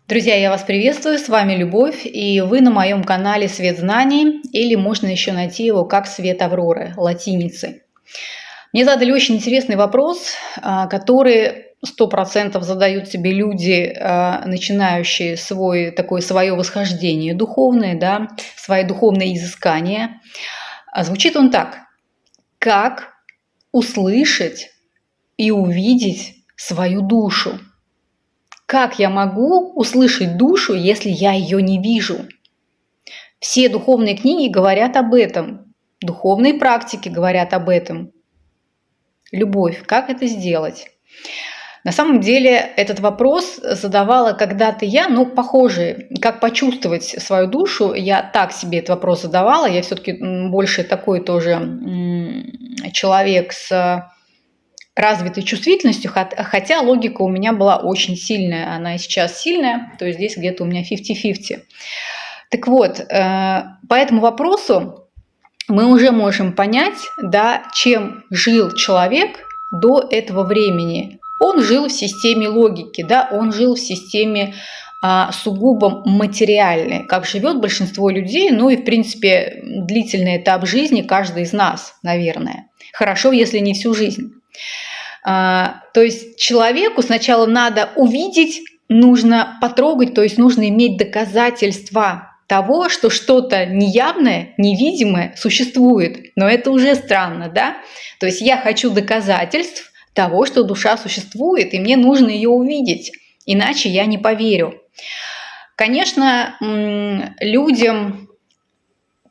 Друзья, я вас приветствую, с вами Любовь, и вы на моем канале «Свет знаний», или можно еще найти его как «Свет Авроры» латиницей. Мне задали очень интересный вопрос, который 100% задают себе люди, начинающие свое восхождение духовное, да, свои духовные изыскания. Звучит он так: как услышать и увидеть свою душу? Как я могу услышать душу, если я ее не вижу? Все духовные книги говорят об этом, духовные практики говорят об этом. Любовь, как это сделать? На самом деле этот вопрос задавала когда-то я, похожий, как почувствовать свою душу, я так себе этот вопрос задавала, я все-таки больше такой тоже человек с развитой чувствительностью, хотя логика у меня была очень сильная, она и сейчас сильная, то есть здесь где-то у меня 50-50. Так вот, по этому вопросу мы уже можем понять, да, чем жил человек до этого времени. Он жил в системе логики, да, он жил в системе сугубо материальной, как живет большинство людей, и в принципе длительный этап жизни каждый из нас, наверное. Хорошо, если не всю жизнь. То есть человеку сначала надо увидеть, нужно потрогать, то есть нужно иметь доказательства того, что что-то неявное, невидимое существует. Но это уже странно, да? То есть я хочу доказательств того, что душа существует, и мне нужно ее увидеть, иначе я не поверю. Конечно, людям,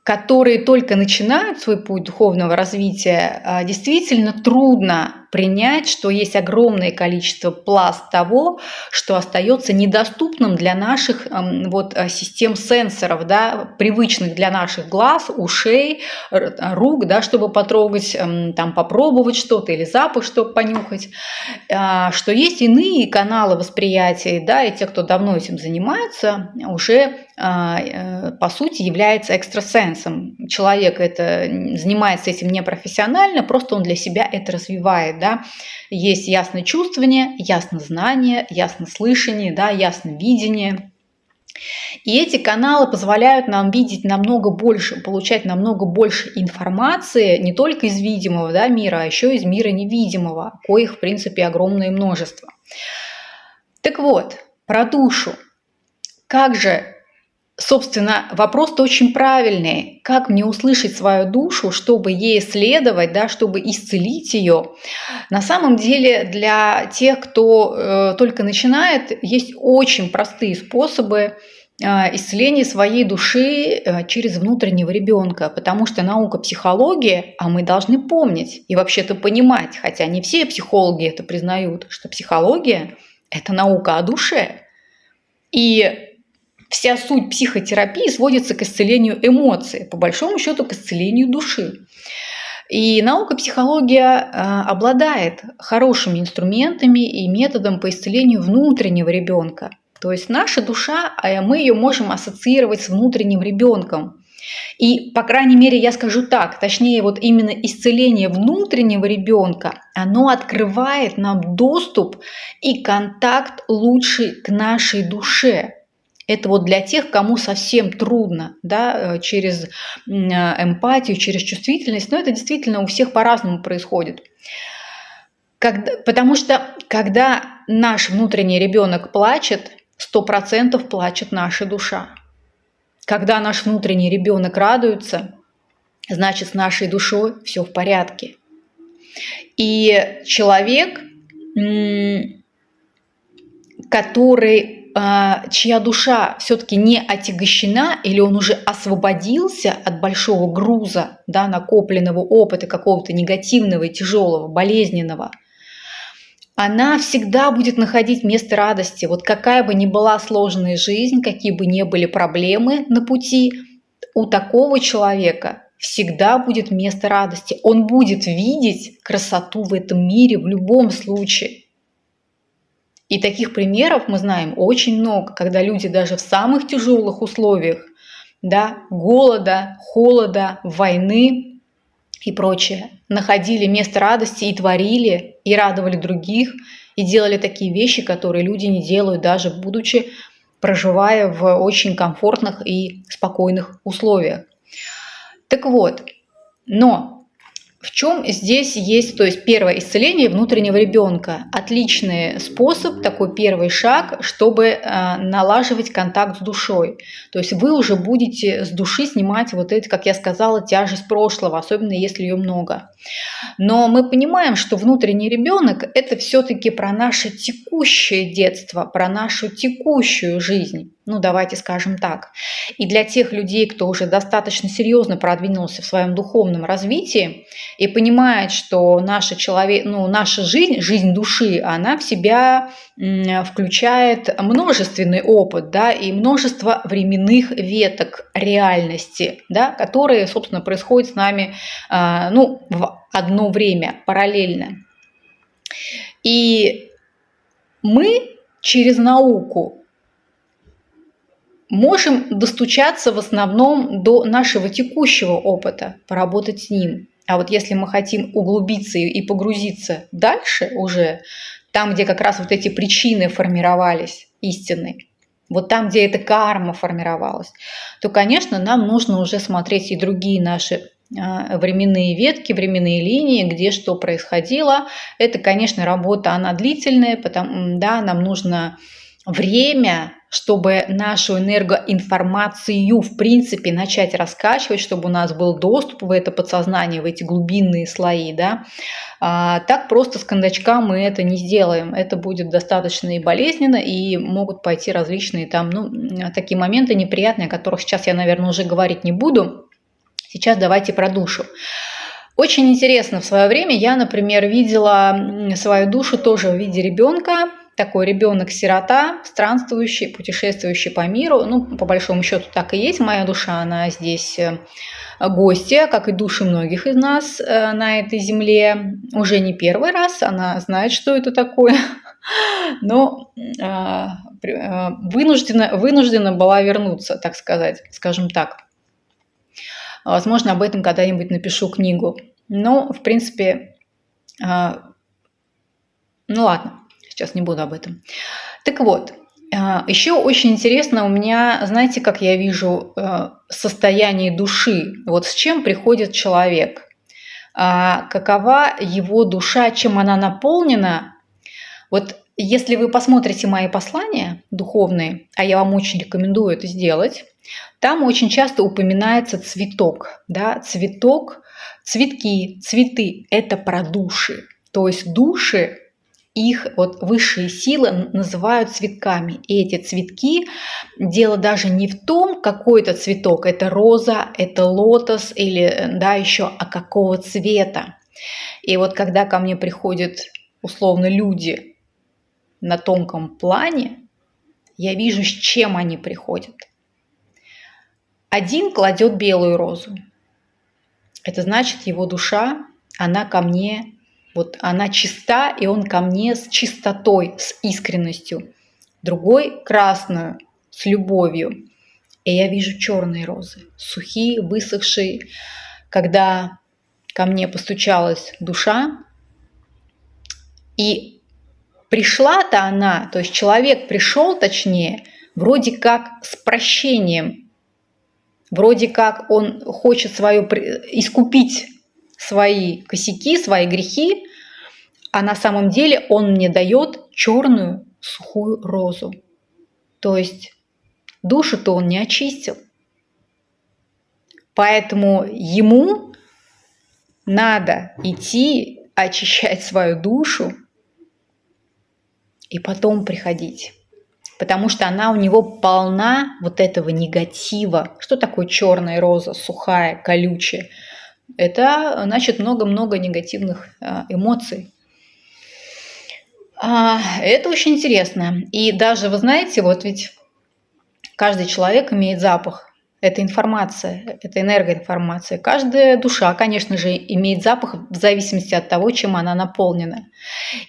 которые только начинают свой путь духовного развития, действительно трудно принять, что есть огромное количество пласт того, что остается недоступным для наших систем сенсоров, да, привычных для наших глаз, ушей, рук, да, чтобы потрогать, попробовать что-то или запах, чтобы понюхать, что есть иные каналы восприятия, да, и те, кто давно этим занимается, уже по сути является экстрасенсом. Человек занимается этим непрофессионально, просто он для себя это развивает. Да? Есть ясночувствование, яснознание, яснослышание, да, ясновидение. И эти каналы позволяют нам видеть намного больше, получать намного больше информации не только из видимого, да, мира, а еще из мира невидимого, коих, в принципе, огромное множество. Так вот, про душу. Как же, собственно, вопрос-то очень правильный. Как мне услышать свою душу, чтобы ей исследовать, да, чтобы исцелить ее? На самом деле для тех, кто только начинает, есть очень простые способы исцеления своей души через внутреннего ребенка, потому что наука психологии, а мы должны помнить и вообще-то понимать, хотя не все психологи это признают, что психология – это наука о душе. И вся суть психотерапии сводится к исцелению эмоций, по большому счету к исцелению души. И наука психология обладает хорошими инструментами и методом по исцелению внутреннего ребенка. То есть наша душа, мы ее можем ассоциировать с внутренним ребенком. И, по крайней мере, я скажу так, точнее, вот именно исцеление внутреннего ребенка, оно открывает нам доступ и контакт лучший к нашей душе. Это вот для тех, кому совсем трудно, да, через эмпатию, через чувствительность, но это действительно у всех по-разному происходит. Потому что когда наш внутренний ребенок плачет, 100% плачет наша душа. Когда наш внутренний ребенок радуется, значит, с нашей душой все в порядке. И человек, чья душа все-таки не отягощена, или он уже освободился от большого груза, да, накопленного опыта какого-то негативного и тяжелого, болезненного, она всегда будет находить место радости. Вот какая бы ни была сложная жизнь, какие бы ни были проблемы на пути, у такого человека всегда будет место радости. Он будет видеть красоту в этом мире в любом случае. И таких примеров мы знаем очень много, когда люди даже в самых тяжелых условиях, да, голода, холода, войны и прочее, находили место радости и творили, и радовали других, и делали такие вещи, которые люди не делают, даже будучи проживая в очень комфортных и спокойных условиях. Так вот, но в чем здесь есть, то есть первое исцеление внутреннего ребенка. Отличный способ, такой первый шаг, чтобы налаживать контакт с душой. То есть вы уже будете с души снимать вот эти, как я сказала, тяжесть прошлого, особенно если ее много. Но мы понимаем, что внутренний ребенок – это все-таки про наше текущее детство, про нашу текущую жизнь. Ну, давайте скажем так. И для тех людей, кто уже достаточно серьезно продвинулся в своем духовном развитии и понимает, что наша жизнь, жизнь души, она в себя включает множественный опыт, да, и множество временных веток реальности, да, которые, собственно, происходят с нами в одно время, параллельно. И мы через науку можем достучаться в основном до нашего текущего опыта, поработать с ним. А вот если мы хотим углубиться и погрузиться дальше уже, там, где как раз вот эти причины формировались истинные, вот там, где эта карма формировалась, то, конечно, нам нужно уже смотреть и другие наши временные ветки, временные линии, где что происходило. Это, конечно, работа, она длительная, нам нужно время, чтобы нашу энергоинформацию, в принципе, начать раскачивать, чтобы у нас был доступ в это подсознание, в эти глубинные слои, да. Так просто с кондачка мы это не сделаем. Это будет достаточно и болезненно, и могут пойти различные такие моменты неприятные, о которых сейчас я, наверное, уже говорить не буду. Сейчас давайте про душу. Очень интересно, в свое время я, например, видела свою душу тоже в виде ребенка. Такой ребенок-сирота, странствующий, путешествующий по миру. Ну, по большому счету так и есть. Моя душа, она здесь гостья, как и души многих из нас на этой земле. Уже не первый раз, она знает, что это такое, но вынуждена была вернуться, так сказать, скажем так. Возможно, об этом когда-нибудь напишу книгу. Но, в принципе, ладно. Сейчас не буду об этом. Так вот, еще очень интересно у меня, знаете, как я вижу состояние души. Вот с чем приходит человек. Какова его душа, чем она наполнена. Вот если вы посмотрите мои послания духовные, а я вам очень рекомендую это сделать, там очень часто упоминается цветок. Да? Цветок, цветки, цветы – это про души. То есть души, их вот высшие силы называют цветками. И эти цветки, дело даже не в том, какой это цветок, это роза, это лотос или еще, а какого цвета. И вот когда ко мне приходят условно люди на тонком плане, я вижу, с чем они приходят. Один кладет белую розу. Это значит, его душа, она ко мне, вот она чиста, и он ко мне с чистотой, с искренностью. Другой красную, с любовью. И я вижу черные розы, сухие, высохшие. Когда ко мне постучалась душа, и пришла-то она, то есть человек пришел, точнее, вроде как с прощением, вроде как он хочет искупить свои косяки, свои грехи, а на самом деле он мне дает черную сухую розу. То есть душу-то он не очистил. Поэтому ему надо идти очищать свою душу и потом приходить. Потому что она у него полна вот этого негатива. Что такое черная роза, сухая, колючая? Это значит много-много негативных эмоций. Это очень интересно. И даже, вы знаете, вот ведь каждый человек имеет запах. Это информация, это энергоинформация. Каждая душа, конечно же, имеет запах в зависимости от того, чем она наполнена.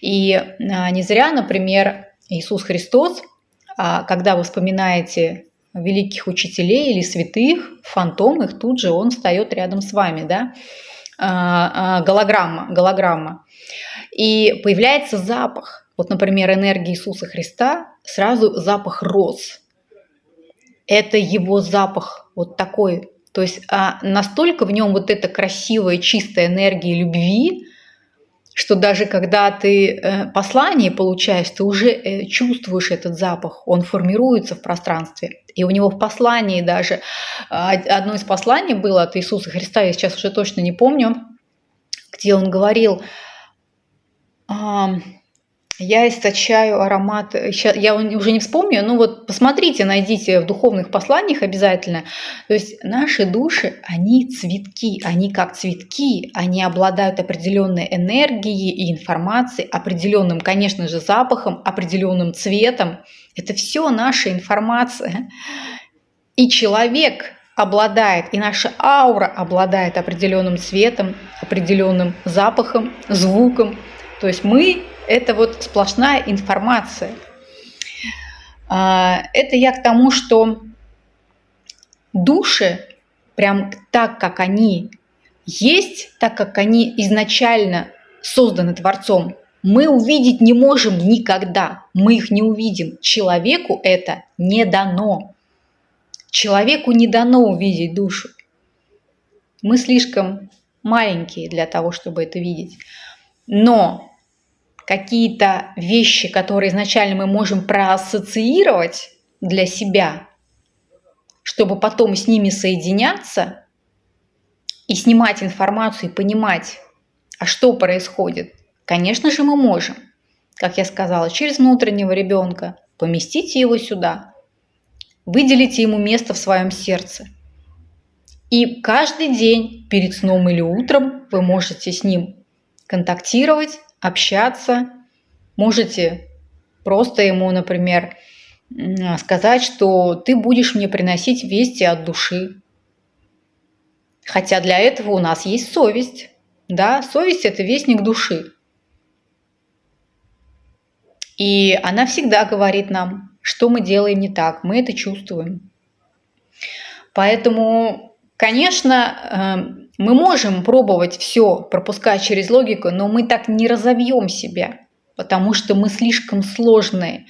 И не зря, например, Иисус Христос, когда вы вспоминаете великих учителей или святых, фантом их тут же, он встает рядом с вами, да? Голограмма. И появляется запах. Вот, например, энергия Иисуса Христа, сразу запах роз. это его запах вот такой. То есть настолько в нем вот эта красивая, чистая энергия любви, что даже когда ты послание получаешь, ты уже чувствуешь этот запах, он формируется в пространстве. И у него в послании даже, одно из посланий было от Иисуса Христа, я сейчас уже точно не помню, где он говорил: я источаю аромат, я уже не вспомню, но вот посмотрите, найдите в духовных посланиях обязательно. То есть наши души, они цветки, они как цветки, они обладают определенной энергией и информацией, определенным, конечно же, запахом, определенным цветом. Это все наша информация. И человек обладает, и наша аура обладает определенным цветом, определенным запахом, звуком. То есть мы – это вот сплошная информация. Это я к тому, что души, прям так, как они есть, так, как они изначально созданы Творцом, мы увидеть не можем никогда. Мы их не увидим. Человеку это не дано. Человеку не дано увидеть душу. Мы слишком маленькие для того, чтобы это видеть. Но какие-то вещи, которые изначально мы можем проассоциировать для себя, чтобы потом с ними соединяться и снимать информацию и понимать, а что происходит, конечно же, мы можем, как я сказала, через внутреннего ребенка. Поместите его сюда, выделите ему место в своем сердце. И каждый день перед сном или утром вы можете с ним контактировать, общаться. Можете просто ему, например, сказать, что ты будешь мне приносить вести от души. Хотя для этого у нас есть совесть. Да, совесть – это вестник души. И она всегда говорит нам, что мы делаем не так. Мы это чувствуем. Поэтому, конечно, мы можем пробовать все пропускать через логику, но мы так не разовьем себя, потому что мы слишком сложные.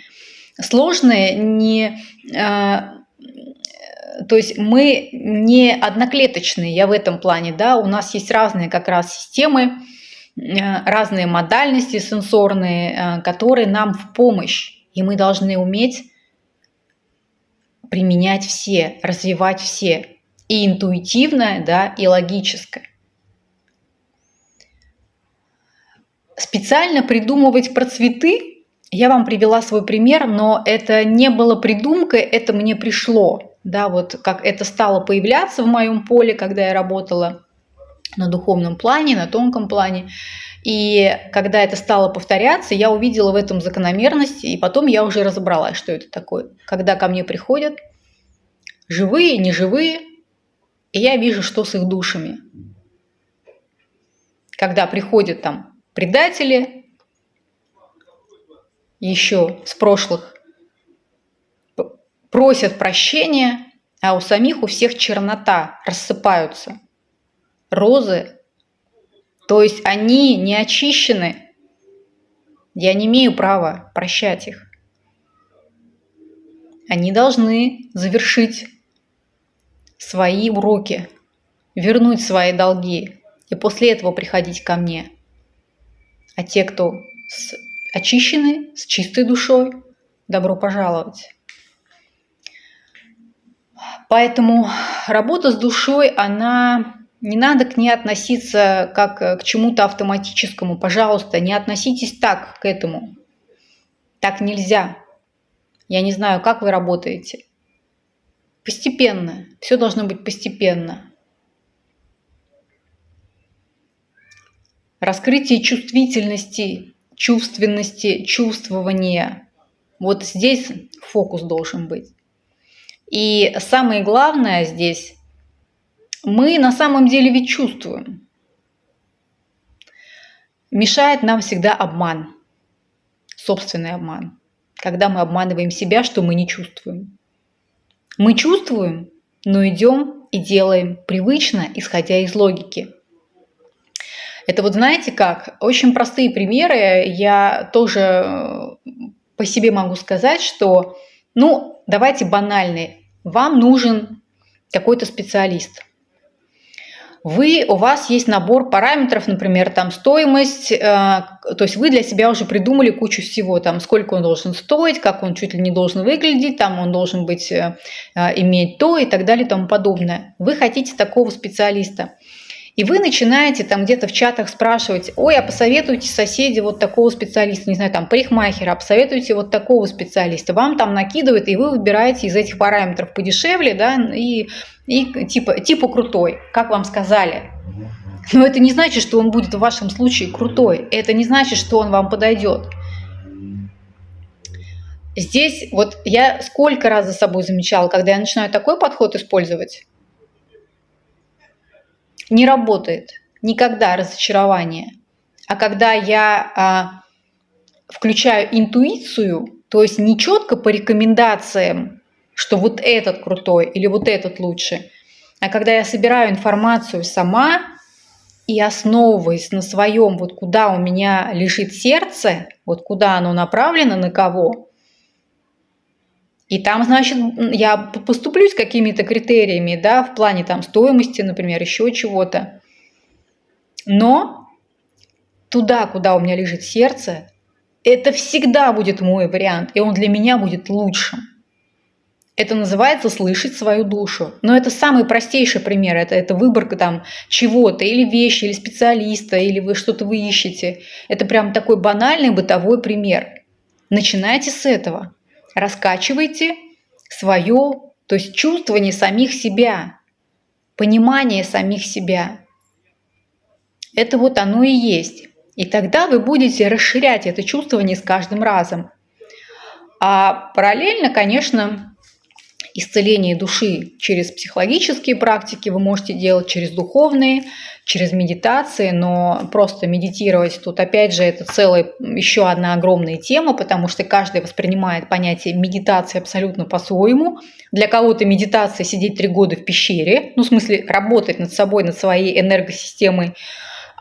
Сложные не... То есть мы не одноклеточные, я в этом плане, да, у нас есть разные как раз системы, разные модальности сенсорные, которые нам в помощь, и мы должны уметь применять все, развивать все. И интуитивное, да, и логическое. Специально придумывать про цветы, я вам привела свой пример, но это не было придумкой, это мне пришло. Да, вот как это стало появляться в моем поле, когда я работала на духовном плане, на тонком плане. И когда это стало повторяться, я увидела в этом закономерность, и потом я уже разобралась, что это такое. Когда ко мне приходят живые, неживые, и я вижу, что с их душами. Когда приходят там предатели, еще с прошлых, просят прощения, а у самих у всех чернота, рассыпаются розы. То есть они не очищены. Я не имею права прощать их. Они должны завершить свои уроки, вернуть свои долги и после этого приходить ко мне. А те, кто очищены, с чистой душой, добро пожаловать. Поэтому работа с душой, не надо к ней относиться как к чему-то автоматическому. Пожалуйста, не относитесь так к этому. Так нельзя. Я не знаю, как вы работаете. Постепенно. Все должно быть постепенно. Раскрытие чувствительности, чувственности, чувствования. Вот здесь фокус должен быть. И самое главное здесь, мы на самом деле ведь чувствуем. Мешает нам всегда обман, собственный обман. Когда мы обманываем себя, что мы не чувствуем. Мы чувствуем, но идем и делаем привычно, исходя из логики. Это вот знаете как? Очень простые примеры. Я тоже по себе могу сказать, что, давайте банальные. вам нужен какой-то специалист. У вас есть набор параметров, например, там стоимость, то есть вы для себя уже придумали кучу всего, там сколько он должен стоить, как он чуть ли не должен выглядеть, там он должен быть, иметь то и так далее и тому подобное. Вы хотите такого специалиста. И вы начинаете там где-то в чатах спрашивать: ой, а посоветуйте соседи вот такого специалиста, не знаю, там парикмахера, а посоветуйте вот такого специалиста. Вам там накидывают, и вы выбираете из этих параметров подешевле, да, и типа крутой, как вам сказали. Но это не значит, что он будет в вашем случае крутой. Это не значит, что он вам подойдет. Здесь вот я сколько раз за собой замечала, когда я начинаю такой подход использовать, не работает. Никогда разочарование. А когда я включаю интуицию, то есть не четко по рекомендациям, что вот этот крутой или вот этот лучше, а когда я собираю информацию сама и основываясь на своем, вот куда у меня лежит сердце, вот куда оно направлено, на кого, и там, значит, я поступлюсь какими-то критериями, да, в плане там стоимости, например, еще чего-то. Но туда, куда у меня лежит сердце, это всегда будет мой вариант, и он для меня будет лучшим. Это называется слышать свою душу. Но это самый простейший пример. Это выборка там чего-то, или вещи, или специалиста, или вы что-то вы ищете. Это прям такой банальный бытовой пример. Начинайте с этого. Раскачивайте свое, то есть чувствование самих себя, понимание самих себя. Это вот оно и есть. И тогда вы будете расширять это чувствование с каждым разом. А параллельно, конечно, исцеление души через психологические практики вы можете делать, через духовные, через медитации, но просто медитировать тут, опять же, это целая еще одна огромная тема, потому что каждый воспринимает понятие медитации абсолютно по-своему. Для кого-то медитация — сидеть 3 года в пещере, ну, в смысле, работать над собой, над своей энергосистемой,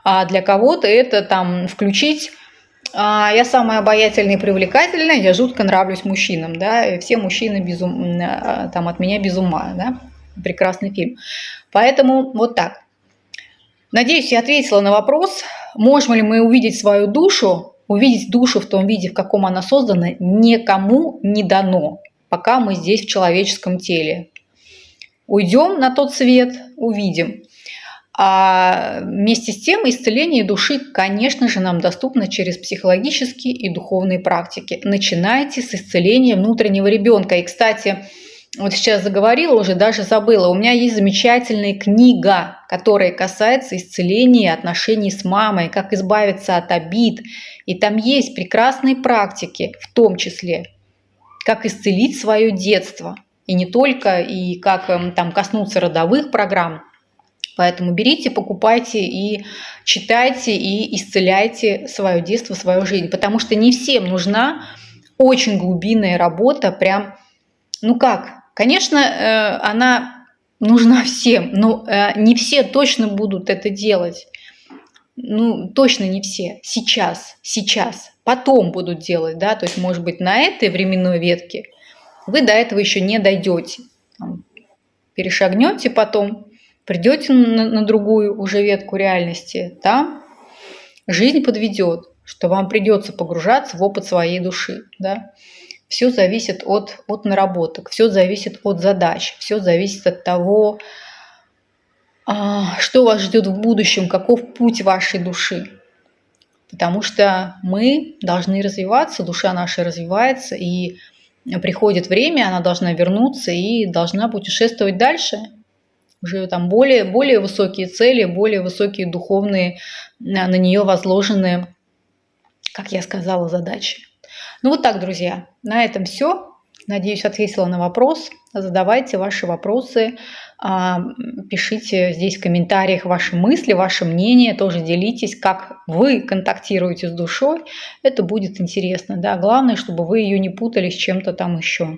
а для кого-то это там включить «я самая обаятельная и привлекательная, я жутко нравлюсь мужчинам», да, и все мужчины там от меня без ума, да, прекрасный фильм. Поэтому вот так. Надеюсь, я ответила на вопрос, можем ли мы увидеть свою душу. Увидеть душу в том виде, в каком она создана, никому не дано, пока мы здесь в человеческом теле. Уйдем на тот свет, увидим. А вместе с тем исцеление души, конечно же, нам доступно через психологические и духовные практики. Начинайте с исцеления внутреннего ребенка. И, кстати, вот сейчас заговорила, уже даже забыла. У меня есть замечательная книга, которая касается исцеления отношений с мамой, как избавиться от обид. И там есть прекрасные практики, в том числе, как исцелить свое детство. И не только, и как там коснуться родовых программ. Поэтому берите, покупайте и читайте, и исцеляйте свое детство, свою жизнь. Потому что не всем нужна очень глубинная работа, прям, ну как, конечно, она нужна всем, но не все точно будут это делать. Ну, точно не все. Сейчас. Потом будут делать, да, то есть, может быть, на этой временной ветке вы до этого еще не дойдете. Перешагнете потом, придете на другую уже ветку реальности, там жизнь подведет, что вам придется погружаться в опыт своей души. Да? Все зависит от наработок, все зависит от задач, все зависит от того, что вас ждет в будущем, каков путь вашей души. Потому что мы должны развиваться, душа наша развивается, и приходит время, она должна вернуться и должна путешествовать дальше. Уже там более высокие цели, более высокие духовные, на нее возложенные, как я сказала, задачи. Ну вот так, друзья, на этом все. Надеюсь, ответила на вопрос. Задавайте ваши вопросы, пишите здесь в комментариях ваши мысли, ваше мнение, тоже делитесь, как вы контактируете с душой. Это будет интересно. Да? Главное, чтобы вы ее не путали с чем-то там еще.